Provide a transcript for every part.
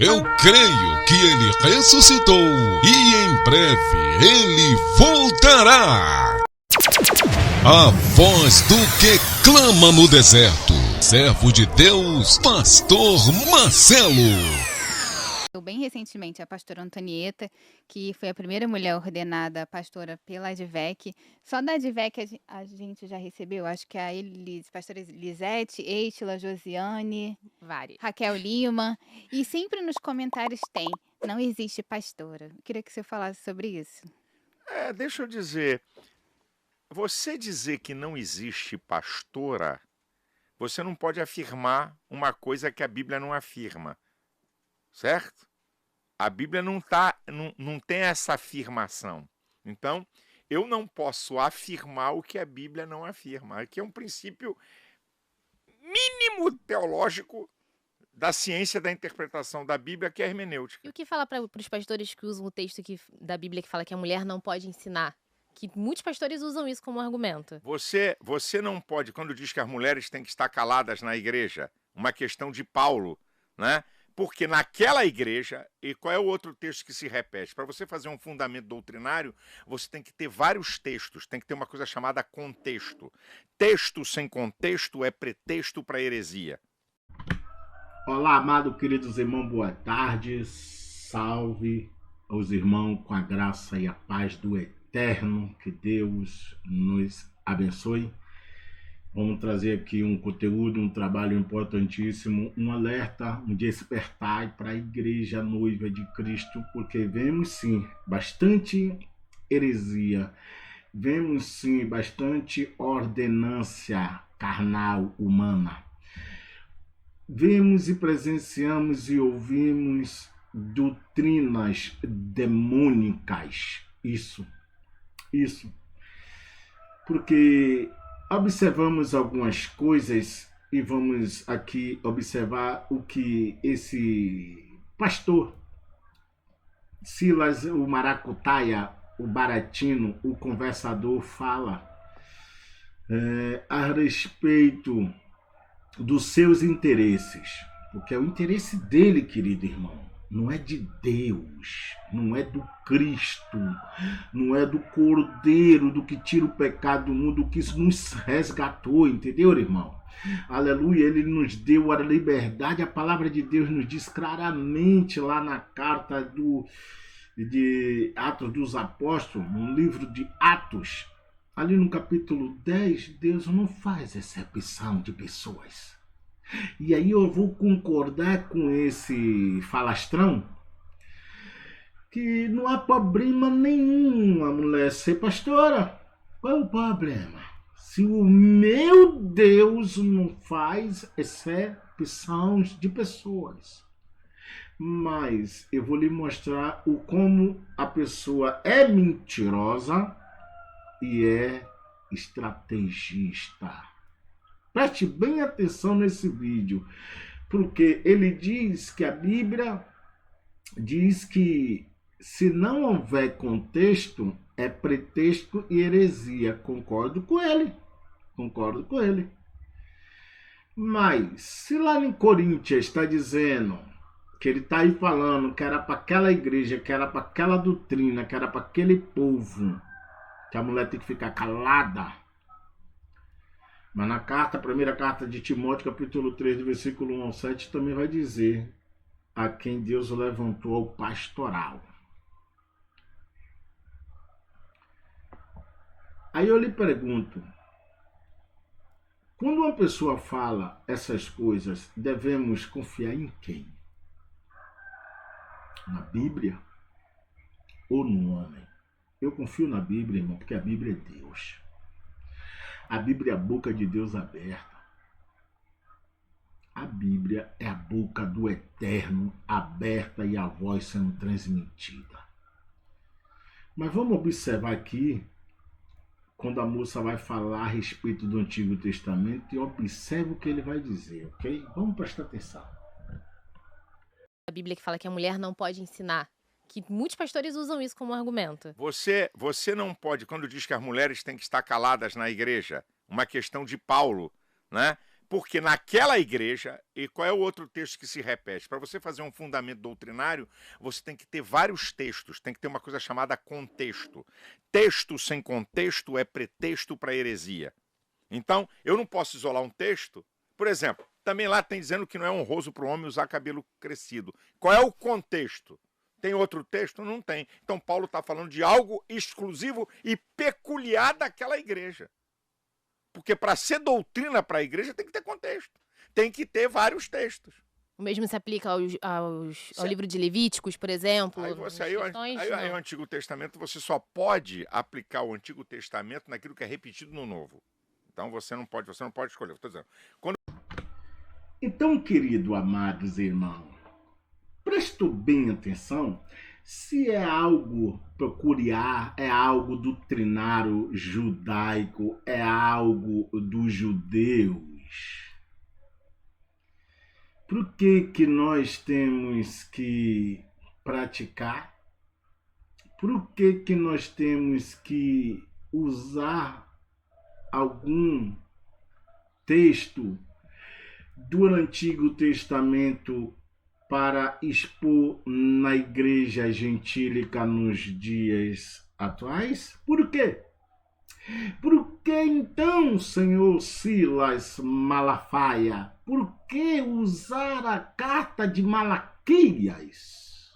Eu creio que ele ressuscitou e em breve ele voltará. A voz do que clama no deserto. Servo de Deus, Pastor Marcelo. Bem recentemente, a pastora Antonieta, que foi a primeira mulher ordenada pastora pela ADVEC. Só da ADVEC a gente já recebeu, acho que a pastora Elisete, Eitila, Josiane, Raquel Lima. E sempre nos comentários tem, não existe pastora. Eu queria que você falasse sobre isso. Deixa eu dizer, você dizer que não existe pastora, você não pode afirmar uma coisa que a Bíblia não afirma, certo? A Bíblia não tem essa afirmação. Então, eu não posso afirmar o que a Bíblia não afirma. Aqui é um princípio mínimo teológico da ciência da interpretação da Bíblia, que é a hermenêutica. E o que fala para os pastores que usam o texto da Bíblia que fala que a mulher não pode ensinar? Que muitos pastores usam isso como argumento. Você não pode, quando diz que as mulheres têm que estar caladas na igreja, uma questão de Paulo, né? Porque naquela igreja, e qual é o outro texto que se repete? Para você fazer um fundamento doutrinário, você tem que ter vários textos, tem que ter uma coisa chamada contexto. Texto sem contexto é pretexto para heresia. Olá, amado, queridos irmãos, boa tarde. Salve aos irmãos com a graça e a paz do Eterno. Que Deus nos abençoe. Vamos trazer aqui um conteúdo, um trabalho importantíssimo, um alerta, um despertar para a igreja noiva de Cristo, porque vemos sim bastante heresia, vemos sim bastante ordenância carnal humana. Vemos e presenciamos e ouvimos doutrinas demônicas. Isso. Porque observamos algumas coisas e vamos aqui observar o que esse pastor Silas, o maracutaia, o baratino, o conversador fala a respeito dos seus interesses. Porque é o interesse dele, querido irmão. Não é de Deus, não é do Cristo, não é do Cordeiro, do que tira o pecado do mundo, do que nos resgatou, entendeu, irmão? Aleluia, ele nos deu a liberdade, a palavra de Deus nos diz claramente lá na carta de Atos dos Apóstolos, no livro de Atos, ali no capítulo 10, Deus não faz acepção de pessoas. E aí eu vou concordar com esse falastrão que não há problema nenhum a mulher ser pastora. Qual é o problema? Se o meu Deus não faz exceção de pessoas. Mas eu vou lhe mostrar como a pessoa é mentirosa e é estrategista. Preste bem atenção nesse vídeo, porque ele diz que a Bíblia diz que se não houver contexto, é pretexto e heresia. Concordo com ele. Mas, se lá em Coríntios está dizendo que ele está aí falando que era para aquela igreja, que era para aquela doutrina, que era para aquele povo, que a mulher tem que ficar calada. Mas na primeira carta de Timóteo, capítulo 3, do versículo 1 ao 7, também vai dizer a quem Deus levantou ao pastoral. Aí eu lhe pergunto, quando uma pessoa fala essas coisas, devemos confiar em quem? Na Bíblia ou no homem? Eu confio na Bíblia, irmão, porque a Bíblia é Deus. A Bíblia é a boca de Deus aberta. A Bíblia é a boca do Eterno aberta e a voz sendo transmitida. Mas vamos observar aqui, quando a moça vai falar a respeito do Antigo Testamento, e observe o que ele vai dizer, ok? Vamos prestar atenção. A Bíblia que fala que a mulher não pode ensinar. Que muitos pastores usam isso como argumento. Você não pode, quando diz que as mulheres têm que estar caladas na igreja, uma questão de Paulo, né? Porque naquela igreja, e qual é o outro texto que se repete? Para você fazer um fundamento doutrinário, você tem que ter vários textos, tem que ter uma coisa chamada contexto. Texto sem contexto é pretexto para heresia. Então, eu não posso isolar um texto. Por exemplo, também lá tem dizendo que não é honroso para o homem usar cabelo crescido. Qual é o contexto? Tem outro texto? Não tem. Então, Paulo está falando de algo exclusivo e peculiar daquela igreja. Porque para ser doutrina para a igreja tem que ter contexto. Tem que ter vários textos. O mesmo se aplica ao livro de Levíticos, por exemplo? Aí o Antigo Testamento, você só pode aplicar o Antigo Testamento naquilo que é repetido no Novo. Então você não pode escolher. Estou dizendo. Então, querido, amados irmãos, prestou bem atenção se é algo peculiar, é algo doutrinário judaico, é algo dos judeus. Por que nós temos que praticar? Por que nós temos que usar algum texto do Antigo Testamento para expor na igreja gentílica nos dias atuais? Por quê? Por que então, senhor Silas Malafaia, por que usar a carta de Malaquias?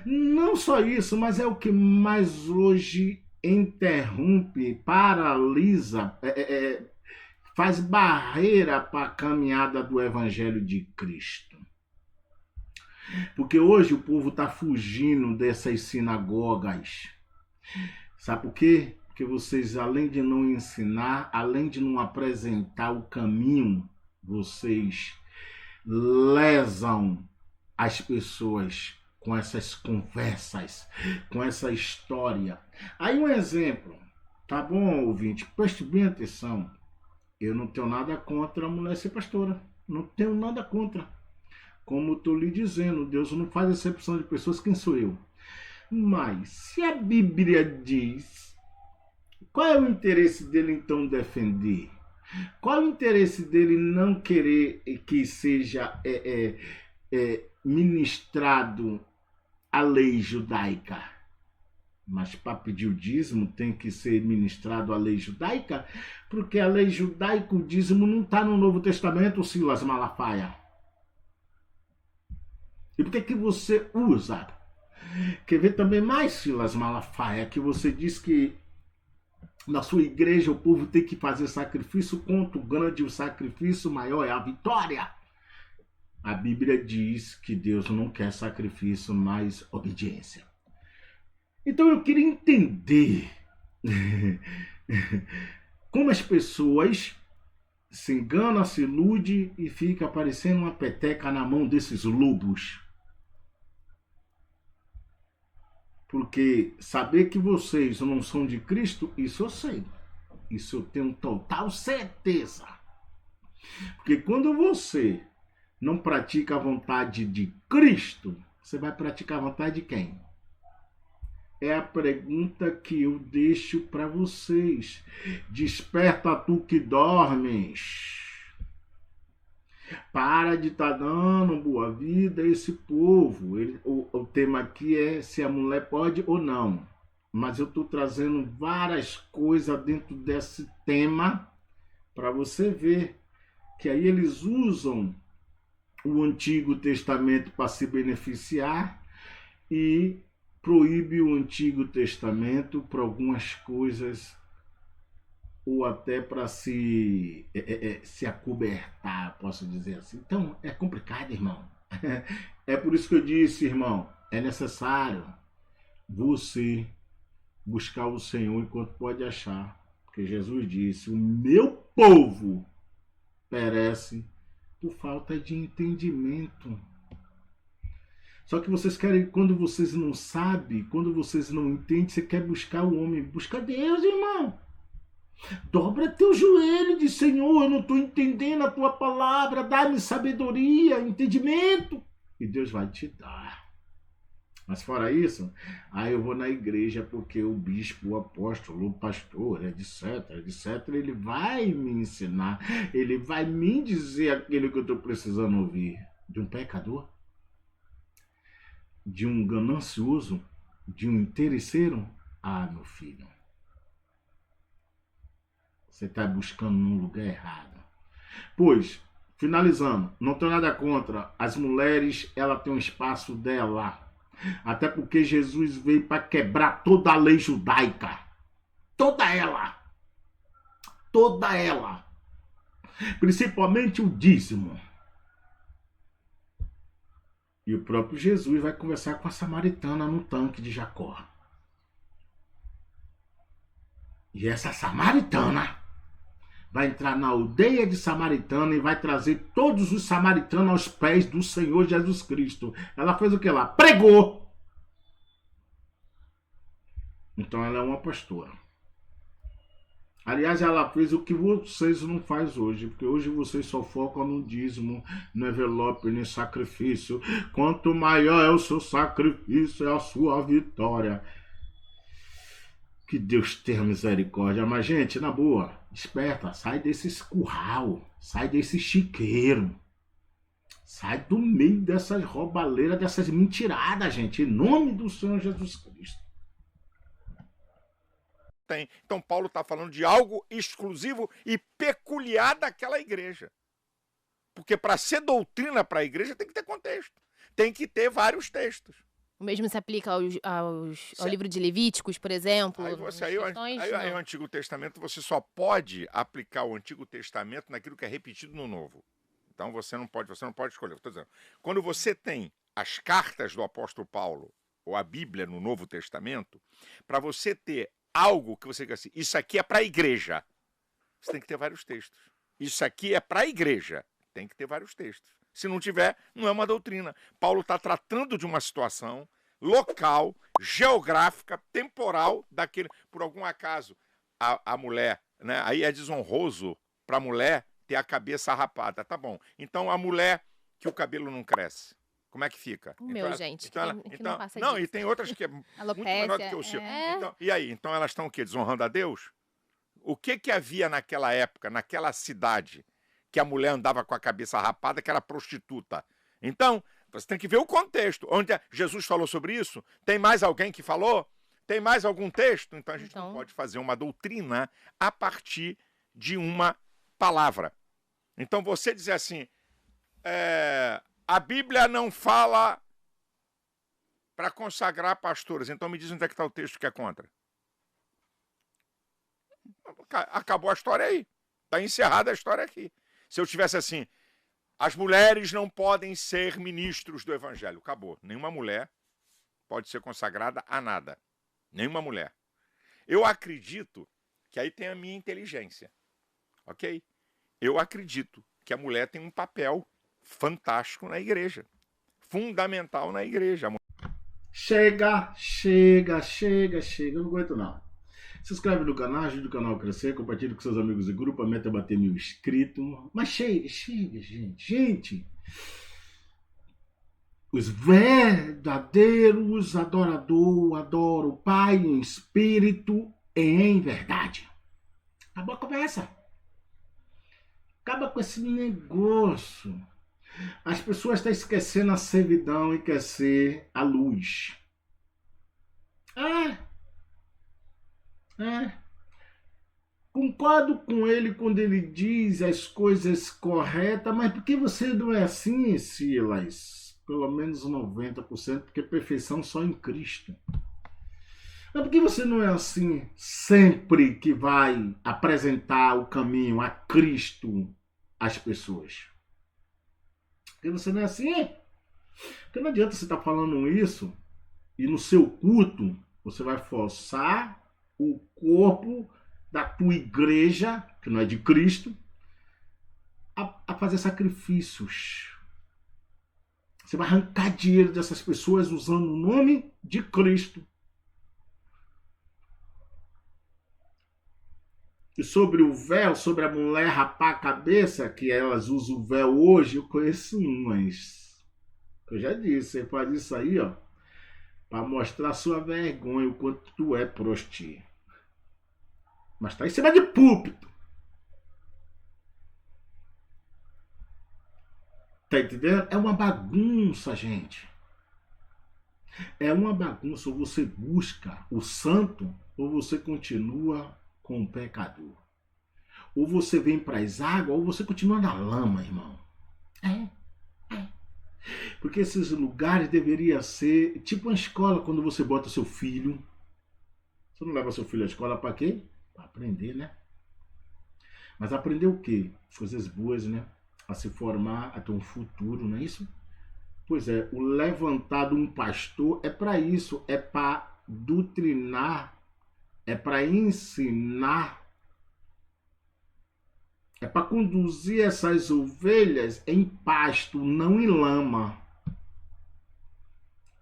Não só isso, mas é o que mais hoje interrompe, paralisa, faz barreira para a caminhada do Evangelho de Cristo. Porque hoje o povo está fugindo dessas sinagogas. Sabe por quê? Porque vocês, além de não ensinar, além de não apresentar o caminho, vocês lesam as pessoas com essas conversas, com essa história. Aí um exemplo, tá bom, ouvinte? Preste bem atenção. Eu não tenho nada contra a mulher ser pastora. Não tenho nada contra. Como eu estou lhe dizendo, Deus não faz acepção de pessoas, quem sou eu? Mas, se a Bíblia diz, qual é o interesse dele então defender? Qual é o interesse dele não querer que seja ministrado a lei judaica? Mas para pedir o dízimo tem que ser ministrado a lei judaica? Porque a lei judaica, o dízimo não está no Novo Testamento, Silas Malafaia. E por que você usa? Quer ver também mais, Silas Malafaia, que você diz que na sua igreja o povo tem que fazer sacrifício, quanto grande o sacrifício, maior é a vitória. A Bíblia diz que Deus não quer sacrifício, mas obediência. Então eu queria entender como as pessoas se enganam, se iludem e fica parecendo uma peteca na mão desses lobos. Porque saber que vocês não são de Cristo, isso eu sei. Isso eu tenho total certeza. Porque quando você não pratica a vontade de Cristo, você vai praticar a vontade de quem? É a pergunta que eu deixo para vocês. Desperta tu que dormes. Para de estar dando boa vida a esse povo. O tema aqui é se a mulher pode ou não. Mas eu estou trazendo várias coisas dentro desse tema para você ver que aí eles usam o Antigo Testamento para se beneficiar e proíbe o Antigo Testamento para algumas coisas ou até para se acobertar, posso dizer assim. Então, é complicado, irmão. É por isso que eu disse, irmão, é necessário você buscar o Senhor enquanto pode achar. Porque Jesus disse, o meu povo perece por falta de entendimento. Só que vocês querem, quando vocês não sabem, quando vocês não entendem, você quer buscar o homem. Busca Deus, irmão. Dobra teu joelho e diz, Senhor, eu não estou entendendo a tua palavra, dá-me sabedoria, entendimento. E Deus vai te dar. Mas fora isso, aí eu vou na igreja porque o bispo, o apóstolo, o pastor, etc, etc, ele vai me ensinar, ele vai me dizer aquilo que eu estou precisando ouvir. De um pecador? De um ganancioso? De um interesseiro? Ah, meu filho, você está buscando num lugar errado. Pois, finalizando, não tenho nada contra. As mulheres, ela tem um espaço dela. Até porque Jesus veio para quebrar toda a lei judaica. Toda ela. Toda ela. Principalmente o dízimo. E o próprio Jesus vai conversar com a samaritana no tanque de Jacó. E essa samaritana vai entrar na aldeia de Samaritana e vai trazer todos os samaritanos aos pés do Senhor Jesus Cristo. Ela fez o que lá? Pregou! Então ela é uma pastora. Aliás, ela fez o que vocês não fazem hoje, porque hoje vocês só focam no dízimo, no envelope, no sacrifício. Quanto maior é o seu sacrifício, é a sua vitória. Que Deus tenha misericórdia. Mas, gente, na boa, esperta, sai desse curral, sai desse chiqueiro. Sai do meio dessas roubaleiras, dessas mentiradas, gente, em nome do Senhor Jesus Cristo. Tem. Então Paulo está falando de algo exclusivo e peculiar daquela igreja. Porque para ser doutrina para a igreja tem que ter contexto. Tem que ter vários textos. O mesmo se aplica ao livro de Levíticos, por exemplo? Aí o Antigo Testamento, você só pode aplicar o Antigo Testamento naquilo que é repetido no Novo. Então você não pode escolher. Estou dizendo, quando você tem as cartas do apóstolo Paulo ou a Bíblia no Novo Testamento, para você ter algo que você diga assim, isso aqui é para a igreja, você tem que ter vários textos. Isso aqui é para a igreja, tem que ter vários textos. Se não tiver, não é uma doutrina. Paulo está tratando de uma situação local, geográfica, temporal, daquele. Por algum acaso, a mulher, né? Aí é desonroso para a mulher ter a cabeça rapada. Tá bom. Então a mulher que o cabelo não cresce, como é que fica? O meu, gente, que não passa não, disso. e tem outras que é muito menor do que o seu. Então, e aí? Então elas estão o quê? Desonrando a Deus? O que havia naquela época, naquela cidade, que a mulher andava com a cabeça rapada, que era prostituta? Então, você tem que ver o contexto. Onde Jesus falou sobre isso? Tem mais alguém que falou? Tem mais algum texto? Então a gente não pode fazer uma doutrina a partir de uma palavra. Então você dizer assim, a Bíblia não fala para consagrar pastores. Então me diz onde é que está o texto que é contra. Acabou a história aí. Está encerrada a história aqui. Se eu tivesse assim, as mulheres não podem ser ministros do evangelho. Acabou. Nenhuma mulher pode ser consagrada a nada. Nenhuma mulher. Eu acredito que aí tem a minha inteligência. Ok? Eu acredito que a mulher tem um papel fantástico na igreja. Fundamental na igreja. Chega. Eu não aguento não. Se inscreve no canal, ajude o canal a crescer, compartilhe com seus amigos e grupo, a meta é bater 1000 inscritos. Mas chega, gente. Gente, os verdadeiros adoradores adoram o Pai em espírito e em verdade. Acabou a conversa. Acaba com esse negócio. As pessoas estão esquecendo a servidão e quer ser a luz. Concordo com ele quando ele diz as coisas corretas, mas por que você não é assim, Silas? Pelo menos 90%, porque perfeição só em Cristo. Mas por que você não é assim sempre que vai apresentar o caminho a Cristo às pessoas? Porque você não é assim? Porque não adianta você estar falando isso e no seu culto você vai forçar o corpo da tua igreja, que não é de Cristo, a fazer sacrifícios. Você vai arrancar dinheiro dessas pessoas usando o nome de Cristo. E sobre o véu, sobre a mulher rapar a cabeça, que elas usam o véu hoje, eu conheço umas. Eu já disse, você faz isso aí, ó. para mostrar sua vergonha, o quanto tu é prosti. Mas tá em cima de púlpito. Tá entendendo? É uma bagunça, gente. É uma bagunça. Ou você busca o santo, ou você continua com o pecador. Ou você vem para as águas, ou você continua na lama, irmão. Porque esses lugares deveriam ser tipo uma escola, quando você bota seu filho. Você não leva seu filho à escola para quê? Para aprender, né? Mas aprender o quê? Coisas boas, né? A se formar, a ter um futuro, não é isso? Pois é, o levantar de um pastor é para isso, é para doutrinar, é para ensinar, é para conduzir essas ovelhas em pasto, não em lama.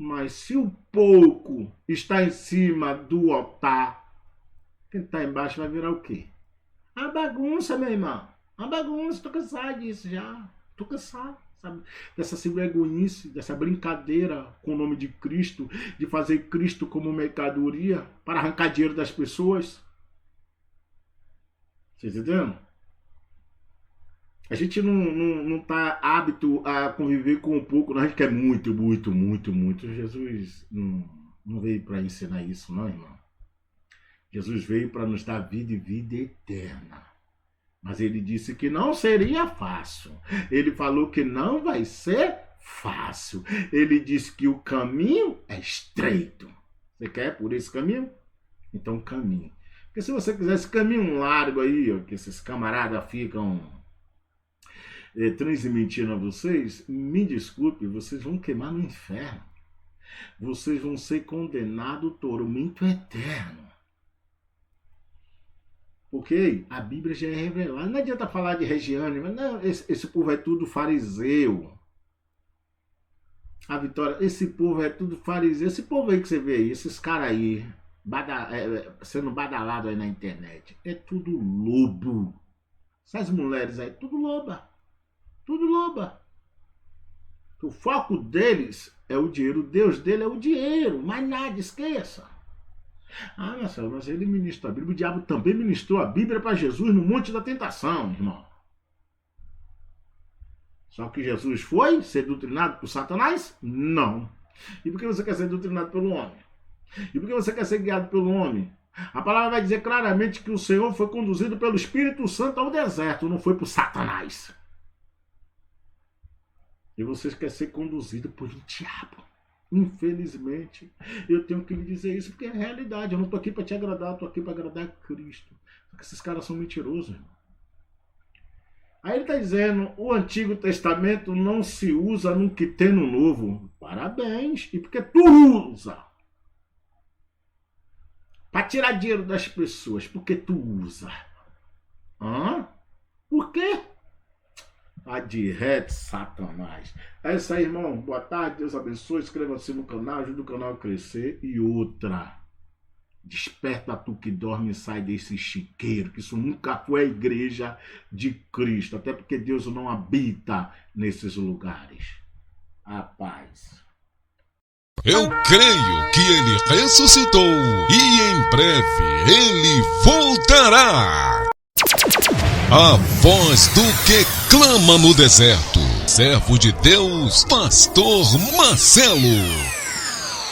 Mas se o pouco está em cima do altar, quem está embaixo vai virar o quê? A bagunça, meu irmão. A bagunça, tô cansado disso já. Tô cansado, sabe? Dessa sinvergonhice, dessa brincadeira com o nome de Cristo, de fazer Cristo como mercadoria para arrancar dinheiro das pessoas. Vocês entendendo? A gente não tá hábito a conviver com um pouco, a gente quer muito. Jesus não veio para ensinar isso, não, irmão. Jesus veio para nos dar vida e vida eterna. Mas ele disse que não seria fácil. Ele falou que não vai ser fácil. Ele disse que o caminho é estreito. Você quer por esse caminho? Então caminhe. Porque se você quiser esse caminho largo aí, ó, que esses camaradas ficam transmitindo a vocês, me desculpe, vocês vão queimar no inferno. Vocês vão ser condenados ao tormento eterno. Porque a Bíblia já é revelada. Não adianta falar de Regiane, mas não, esse povo é tudo fariseu. A Vitória, esse povo é tudo fariseu. Esse povo aí que você vê aí, esses caras aí, sendo badalado aí na internet, é tudo lobo. Essas mulheres aí, tudo loba. Tudo loba. O foco deles é o dinheiro. O Deus dele é o dinheiro. Mais nada, esqueça. Ah, Marcelo, mas ele ministra a Bíblia. O diabo também ministrou a Bíblia para Jesus no Monte da Tentação, irmão. Só que Jesus foi ser doutrinado por Satanás? Não. E por que você quer ser doutrinado pelo homem? E por que você quer ser guiado pelo homem? A palavra vai dizer claramente que o Senhor foi conduzido pelo Espírito Santo ao deserto, não foi por Satanás. E vocês querem ser conduzidos por um diabo. Infelizmente, eu tenho que lhe dizer isso porque é a realidade. Eu não estou aqui para te agradar, eu estou aqui para agradar a Cristo. Porque esses caras são mentirosos, irmão. Aí ele está dizendo, o Antigo Testamento não se usa no que tem no Novo. Parabéns. E porque tu usa? Para tirar dinheiro das pessoas. Porque tu usa? Por quê? Adirete, Satanás. É isso aí, irmão. Boa tarde, Deus abençoe. Inscreva-se no canal, ajude o canal a crescer. E outra, desperta tu que dorme e sai desse chiqueiro, que isso nunca foi a igreja de Cristo. Até porque Deus não habita nesses lugares. A paz. Eu creio que ele ressuscitou e em breve ele voltará. A voz do que clama no deserto. Servo de Deus, Pastor Marcelo.